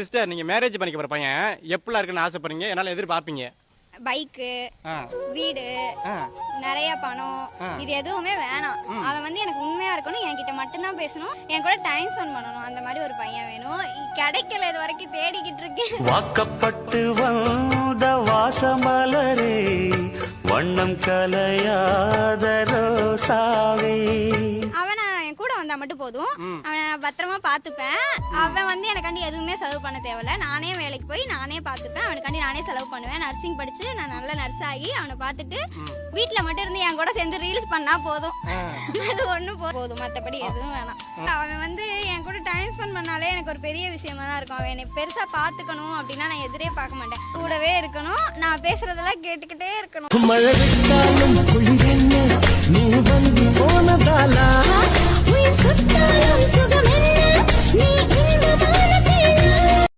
Sister, நீங்க marriage பண்ணிக்க போற பையன் எப்படிலாம் இருக்குன்னு ஆசைப்படுறீங்க, என்னால எதிர்பார்ப்பீங்க? பைக்கு, வீடு, நிறைய பணம், இது எதுவுமே வேணாம். அவன் வந்து எனக்கு உண்மையா இருக்கணும், என்கிட்ட மட்டும்தான் பேசணும், என் கூட டைம் ஸ்பெண்ட் பண்ணணும். அந்த மாதிரி ஒரு பையன் வேணும். கிடைக்கல, இது வரைக்கும் தேடிக்கிட்டு இருக்கேன். வாக்கப்பட்டு வந்த வாசமலரே, வண்ணம் கலையாத ரோசாவே. அவனை என் கூட வந்தா மட்டும் போதும், அவனை பத்திரமா பாத்துப்பேன். அவன் வந்து எனக்காண்டி எதுவுமே செலவு பண்ண தேவையில்ல. நானே வேலைக்கு போய் நானே பாத்துப்பேன். அவனுக்காண்டி நானே செலவு பண்ணுவேன். நர்சிங் படிச்சு நான் நல்ல நர்ஸ் ஆகி அவனை பார்த்துட்டு வீட்டுல மட்டும் இருந்து என் கூட சேர்ந்து ரீல்ஸ் பண்ணா போதும். அது ஒண்ணு போதும், மத்தபடி எதுவும் வேணாம். அவன் வந்து என் கூட டைம் ஸ்பெண்ட் பண்ணாலே எனக்கு ஒரு பெரிய விஷயமா தான் இருக்கும். அவன் என்னை பெருசா பாத்துக்கணும் அப்படின்னா நான் எதிரே பார்க்க மாட்டேன். கூடவே இருக்கணும், நான் பேசுறதெல்லாம் கேட்டுக்கிட்டே இருக்கணும். நீ வந்து போனதாலா உயிர் சுட்டாலும் சுகம் என்ன நீ